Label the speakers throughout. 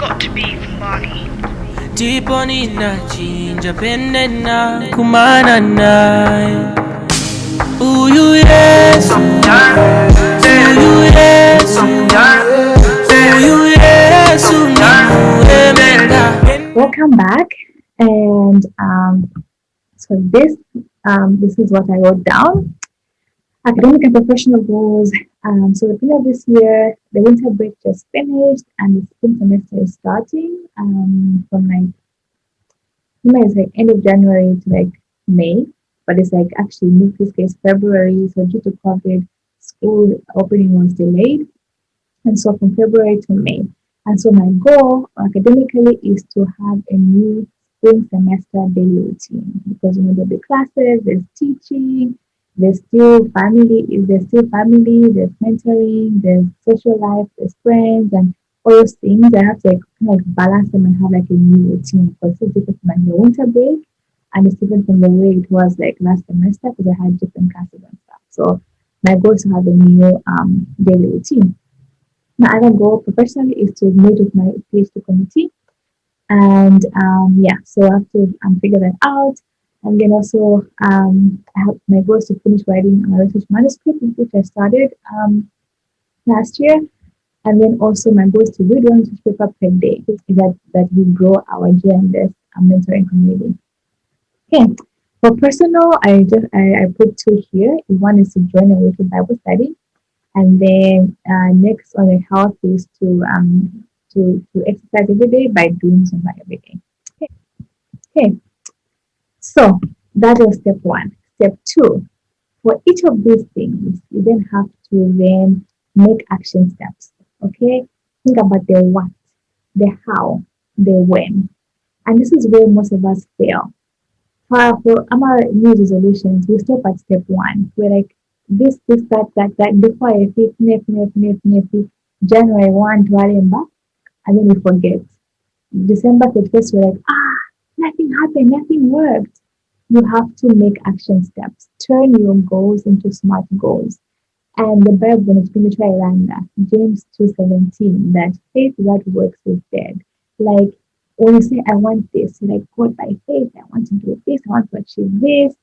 Speaker 1: got beef money.
Speaker 2: Tiponi na chinja pende na kumana na uyu Yesu uyu Yesu uyu Yesu nimuemenda.
Speaker 3: Welcome back. And so this is what I wrote down. Academic and professional goals. So the beginning of this year, the winter break just finished, and the spring semester is starting. From it's like end of January to like May, but it's like actually in this case February. So due to COVID, school opening was delayed, and so from February to May. And so my goal academically is to have a new spring semester daily routine because there'll be classes, there's teaching, there's still family, there's mentoring, there's social life, there's friends and all those things. I have to like kind of like balance them and have like a new routine because it's different from my winter break and it's different from the way it was like last semester because I had different classes and stuff. So my goal is to have a new daily routine. My other goal professionally is to meet with my PhD committee. And yeah, so I have to figure that out. And then also, I have my goal is to finish writing my research manuscript, which I started last year. And then also, my goal is to read one research paper per day, that we grow our GMS mentoring community. Okay, for personal, I put two here. One is to join a weekly Bible study. And then next on the health is to exercise every day by doing Zumba every day. Okay. Okay. So that was step one. Step two, for each of these things, you then have to then make action steps. Okay. Think about the what, the how, the when. And this is where most of us fail. For our new resolutions, we stop at step one. We're like, that, before I hit January 1 to remember, and then we forget. December 31st, we're like, nothing happened, nothing worked. You have to make action steps. Turn your goals into smart goals. And the Bible is going to try around that. James 2:17, that faith that works is dead. Like when you say, I want this, you're like, God, by faith, I want to do this, I want to achieve this.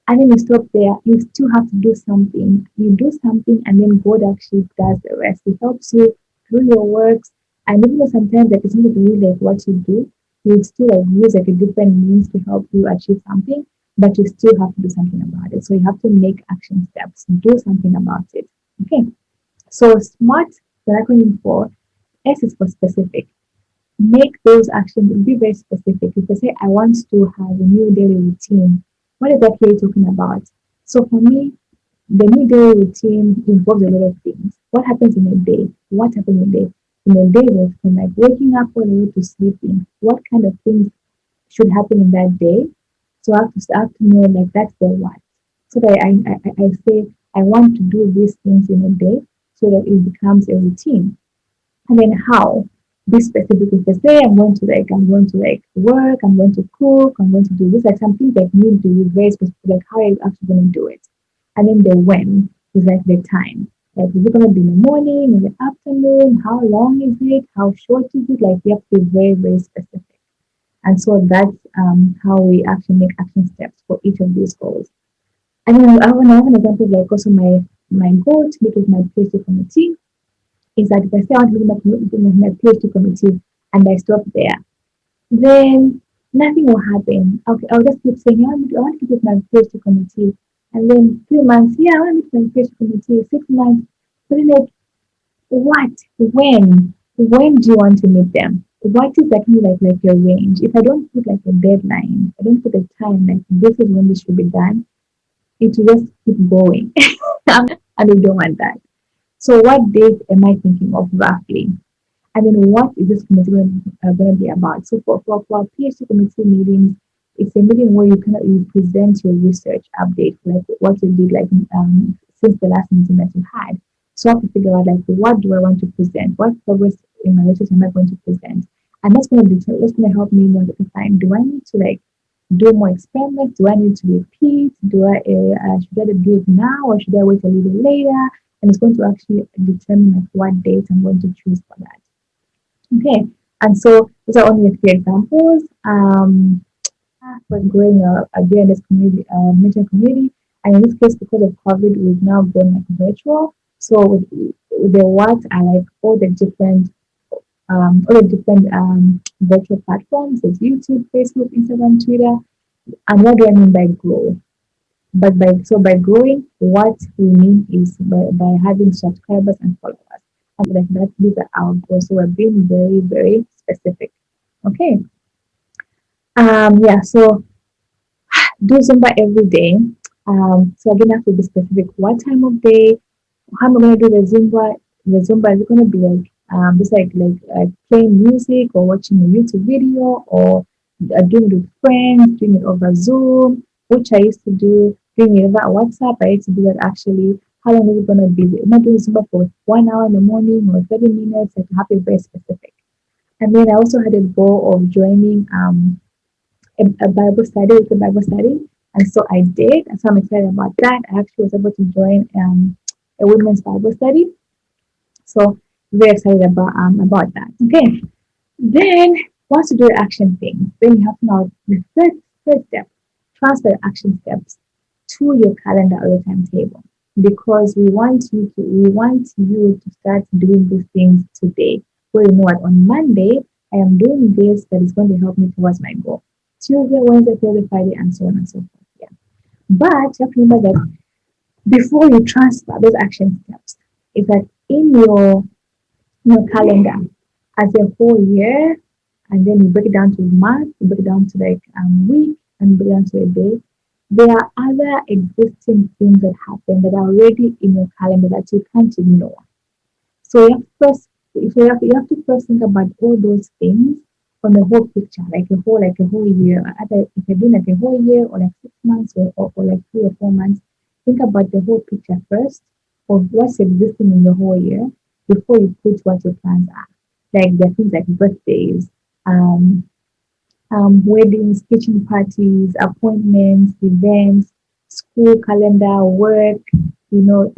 Speaker 3: And then you stop there. You still have to do something. You do something, and then God actually does the rest. He helps you through your works. And even though sometimes like it's not really like what you do, you still like use like a different means to help you achieve something, but you still have to do something about it. So you have to make action steps, do something about it. Okay. So SMART, the acronym for S is for specific. Make those actions, be very specific. If you say, I want to have a new daily routine, what exactly are you talking about? So for me, the new daily routine involves a lot of things. What happens in a day? What happens in a day? In a day, from like waking up all the way to sleeping, what kind of things should happen in that day? So I have to know like that's the what. So that I say I want to do these things in a day so that it becomes a routine. And then how? Be specific. If I say I'm going to work, I'm going to cook, I'm going to do this, like something that need to be very specific, like how are you actually going to do it? And then the when is like the time. Like is it gonna be in the morning, in the afternoon, how long is it, how short is it? Like we have to be very, very specific. And so that's how we actually make action steps for each of these goals. And then I have an example of like also my goal to meet with my PhD committee is that if I say I want to do my PhD committee and I stop there, then nothing will happen. Okay, I'll just keep saying, I want to meet with my PhD committee. And then 3 months, yeah, I want to meet with my PhD committee. 6 months, but then like, what? When? When do you want to meet them? What is exactly like your range? If I don't put like a deadline, I don't put a time, like this is when this should be done, it will just keep going. And we don't want that. So what date am I thinking of roughly? And then what is this committee going to be about? So for PhD committee meetings, it's a meeting where you present your research update, like what you did like since the last meeting that you had. So I have to figure out like what do I want to present? What progress in my research am I going to present? And that's going to help me know at the time. Do I need to like do more experiments? Do I need to repeat? Should I do it now or should I wait a little later? And it's going to actually determine like what date I'm going to choose for that. Okay, And so those are only a few examples. For growing a BLS community, mental community, and in this case, because of COVID, we've now gone like virtual. So with the what are like all the different virtual platforms. There's YouTube, Facebook, Instagram, Twitter. And what do I mean by grow? But by growing, what we mean is by having subscribers and followers. And like that, these are our goals. So we're being very, very specific. Okay. Yeah, so do Zumba every day. So again, I have to be specific. What time of day? How am I going to do the Zumba? The Zumba is it going to be like just like playing music or watching a YouTube video or doing it with friends, doing it over Zoom, which I used to do, doing it over WhatsApp. I used to do that actually. How long is it going to be? I'm not doing Zumba for 1 hour in the morning or 30 minutes. Like, I have to be very specific. And then I also had a goal of joining a Bible study with a Bible study. And so I did. And so I'm excited about that. I actually was able to join a women's Bible study. So very excited about that. Okay. Then once you do the action thing, then you have to now the third step, transfer the action steps to your calendar or your timetable. Because we want you to start doing these things today. Well, you know what, on Monday I am doing this that is going to help me towards my goal. Tuesday, Wednesday, Thursday, Friday, and so on and so forth. Yeah. But you have to remember that before you transfer those action steps, is that in your calendar as a whole year, and then you break it down to month, you break it down to like week, and break it down to a day. There are other existing things that happen that are already in your calendar that you can't ignore. So you have to first think about all those things from the whole picture, like a whole year. Either if you're doing like a whole year or like 6 months or like 3 or 4 months, think about the whole picture first of what's existing in the whole year before you put what your plans are. Like the things like birthdays, um, weddings, kitchen parties, appointments, events, school calendar, work,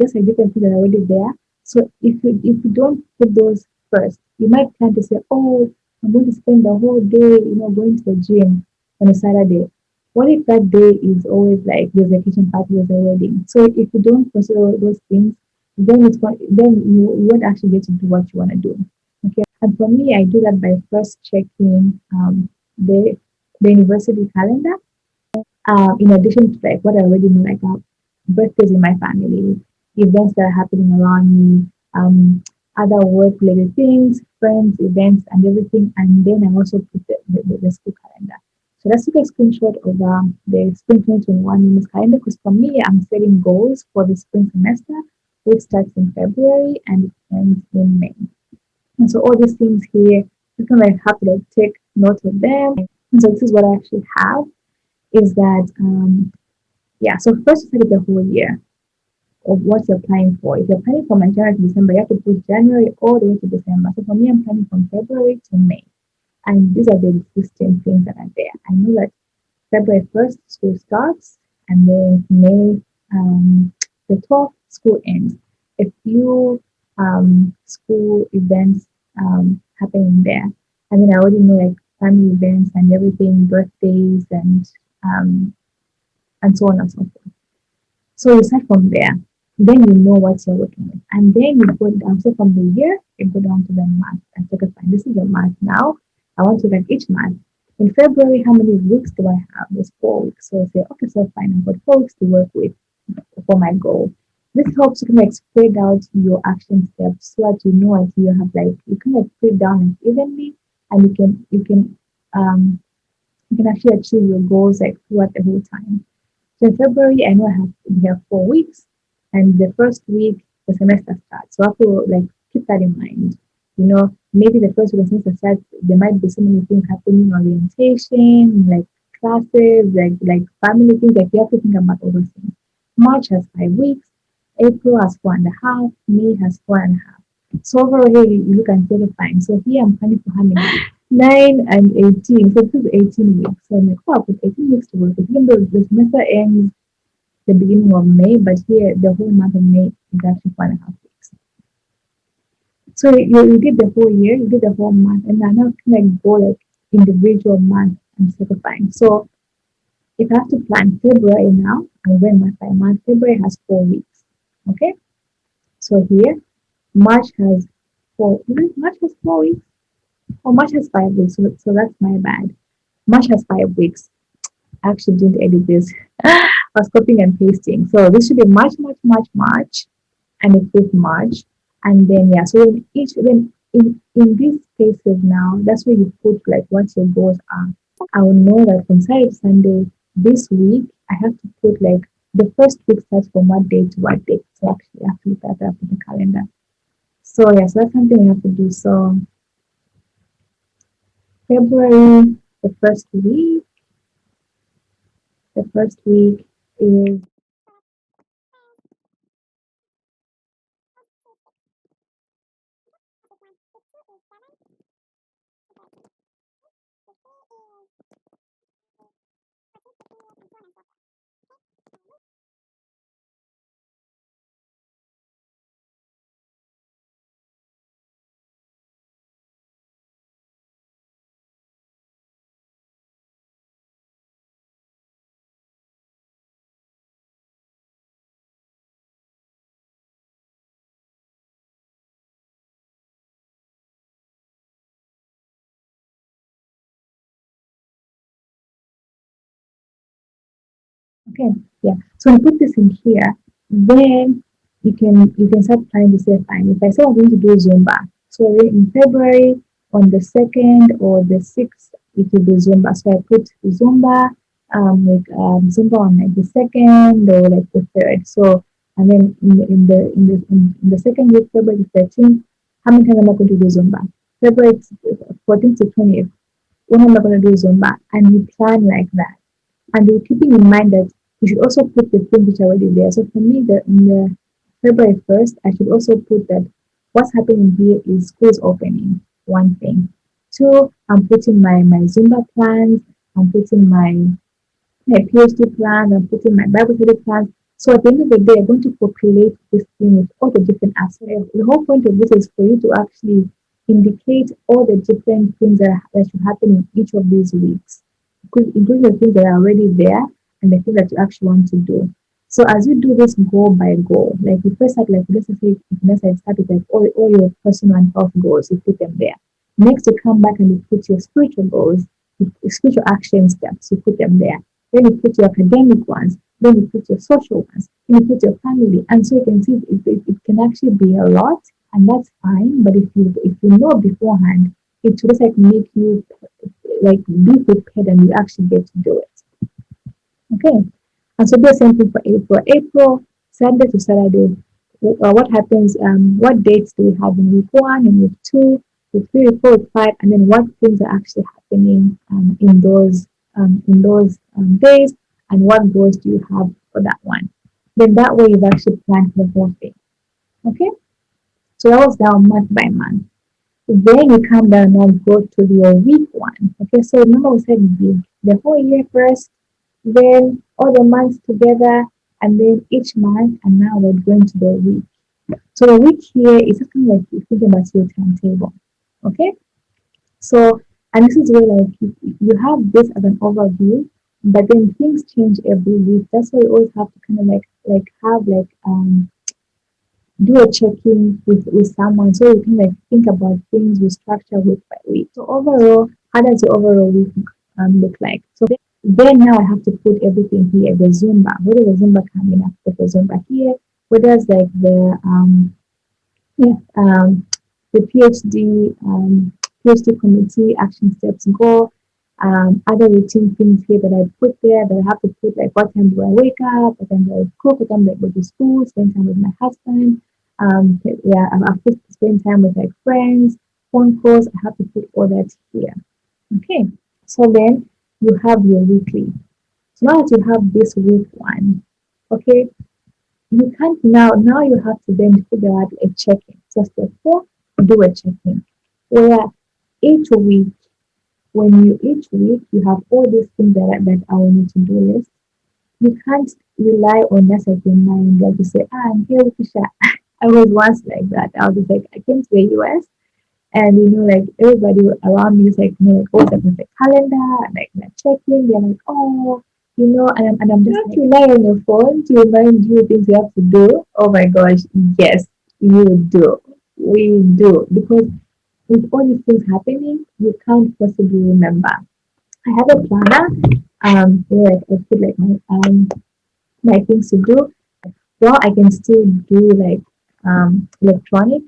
Speaker 3: just like different things that are already there. So if you don't put those first, you might plan to say, oh, I'm going to spend the whole day, going to the gym on a Saturday. What if that day is always like there's a kitchen party, there's a wedding? So if you don't consider all those things, then you won't actually get to do what you want to do. Okay. And for me, I do that by first checking the the university calendar. In addition to like what I already know, like birthdays in my family, events that are happening around me, other work related things, friends, events, and everything. And then I also put the school calendar. So let's take a screenshot of the spring 2021 women's calendar because for me, I'm setting goals for the spring semester, which starts in February and it ends in May. And so all these things here, you can like have to like take note of them. And so this is what I actually have is that yeah, so first you set the whole year of what you're planning for. If you're planning from January to December, you have to put January all the way to December. So for me, I'm planning from February to May. And these are the existing things that are there. I know that February 1st, school starts, and then May the 12th, school ends. A few school events happening there. And then I already know like family events and everything, birthdays um, and so on and so forth. So you start from there. Then you know what you're working with. And then you go down. So from the year, you go down to the month. And say, okay, fine, this is the month now. I want to like each month. In February, how many weeks do I have? There's 4 weeks. So I say, okay, so fine, I've got 4 weeks to work with for my goal. This helps you can like spread out your action steps so that you know that you have like you can like put it down like evenly and you can actually achieve your goals like throughout the whole time. So in February, I know we have 4 weeks, and the first week the semester starts. So I have to like keep that in mind. Maybe the first week the semester starts, there might be so many things happening, orientation, like classes, like family things. Like you have to think about all those things. March has 5 weeks, April has 4.5, May has 4.5. So overall, you look and say, fine. So here I'm planning for how many? 9 and 18. So this is 18 weeks. So I'm like, oh, I'll put 18 weeks to work. Even though the semester ends the beginning of May, but here the whole month of May is actually 4.5 weeks. So you did the whole year, you did the whole month, and now kind of like go like individual month and certifying. So if I have to plan February now, I went month by month. February has 4 weeks. Okay. So here, March has March has 4 weeks. Oh, March has 5 weeks. So that's my bad. March has 5 weeks. I actually didn't edit this. I was copying and pasting. So this should be March, March, March, March, and the fifth March. And then yeah, so in each then in these spaces now, that's where you put like what your goals are. I will know that from Saturday to Sunday this week I have to put like the first week starts from what day to what day. So actually I have to look at that up in the calendar. So yeah, so that's something we have to do. So February, the first week is okay, yeah. So I put this in here, then you can start planning to say, fine, if I say I'm going to do Zumba, so in February on the 2nd or the 6th, it will be Zumba. So I put Zumba, Zumba on like the 2nd or like the 3rd. So and then in the second week, February 13th, how many times am I going to do Zumba? February 14th to 20th, when am I going to do Zumba? And you plan like that. And you're keeping in mind that you should also put the things which are already there. So for me, in the February 1st, I should also put that what's happening here is schools opening, one thing. Two, I'm putting my Zumba plans, I'm putting my PhD plans, I'm putting my Bible study plans. So at the end of the day, I'm going to populate this thing with all the different aspects. The whole point of this is for you to actually indicate all the different things that should happen in each of these weeks, including the things that are already there and the things that you actually want to do. So as you do this goal by goal, like you first start like let's say start with like all your personal and health goals, you put them there. Next you come back and you put your spiritual goals, spiritual action steps, you put them there. Then you put your academic ones, then you put your social ones, then you put your family. And so you can see it can actually be a lot, and that's fine. But if you know beforehand, it will just like make you like be prepared and you actually get to do it. Okay. And so the same thing for April. April, Sunday to Saturday. What happens? What dates do we have in week one and week two, week three, week four, week five, and then what things are actually happening in those days, and what goals do you have for that one? Then that way you've actually planned the whole thing. Okay. So that was down month by month. Then you come down and go to your week one. Okay. So remember we said the whole year first, then all the months together, and then each month, and now we're going to the week. So the week here is something like you think about your timetable. Okay? So, and this is where like you have this as an overview, but then things change every week. That's why you always have to kind of like have like do a check-in with someone so you can like think about things with structure week by week. So overall, how does your overall week look like? So then now I have to put everything here. The Zumba. Where does the Zumba come in? I put the Zumba here. Where does like yeah, the PhD committee action steps go? Other routine things here that I put there that I have to put like what time do I wake up, what time do I cook, what time do I go to school, spend time with my husband. Yeah, I have to spend time with like friends, phone calls. I have to put all that here. Okay, so then you have your weekly. So now that you have this week one, okay, you can't now you have to then figure out a check-in. So step four, do a check-in. Where each week, each week you have all these things that are on your to-do list. You can't rely on that as your mind, like you say, I'm here with Kisha. I was once like that. I was like, I came to the US, and like everybody around me is like, like always like with the calendar, and like they're checking. They're like, oh, and I'm just like, rely on your phone to remind you things you have to do. Oh my gosh, yes, you do. We do, because with all these things happening, you can't possibly remember. I have a planner, where I put like my things to do. Well, I can still do like electronic.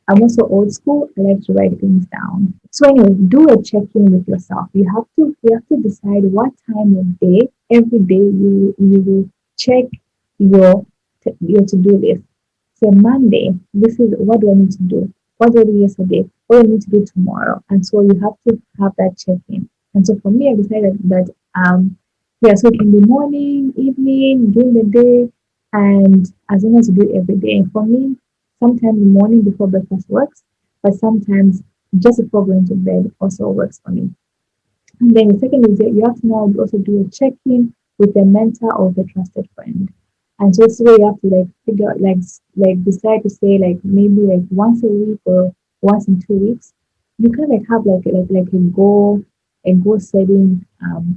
Speaker 3: I'm also old school. I like to write things down. So anyway, do a check-in with yourself. You have to decide what time of day every day you will check your your to-do list. So Monday, this is what do I need to do? What did I do yesterday? What do I need to do tomorrow? And so you have to have that check-in. And so for me, I decided that yeah, so it can be morning, evening, during the day, and as long as you do it every day. For me, sometimes the morning before breakfast works, but sometimes just before going to bed also works for me. And then the second is that you have to now also do a check-in with a mentor or the trusted friend. And so it's where you have to like figure out like decide to say like maybe like once a week or once in 2 weeks. You can like have like a goal setting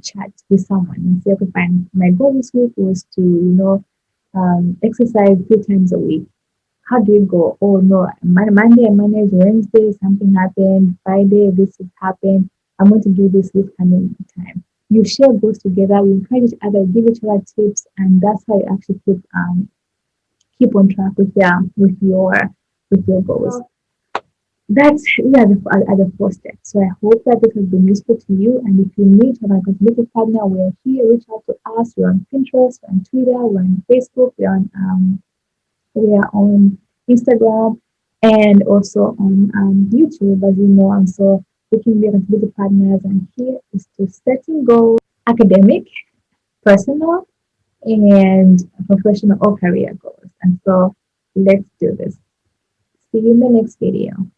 Speaker 3: chat with someone and say, okay, fine, my goal this week was to, exercise 3 times a week. How do you go? Oh no, Monday I managed, Wednesday something happened, Friday this has happened. I'm going to do this coming time. You share goals together, you encourage each other, give each other tips, and that's how you actually keep on track with your goals. That's the first step. So I hope that this has been useful to you. And if you need to have a accountability partner, we're here. Reach out to us. We're on Pinterest, we're on Twitter, we're on Facebook, we are on Instagram and also on YouTube, as you know. And so we can be accountability partners. And here is to setting goals, academic, personal, and professional or career goals. And so let's do this. See you in the next video.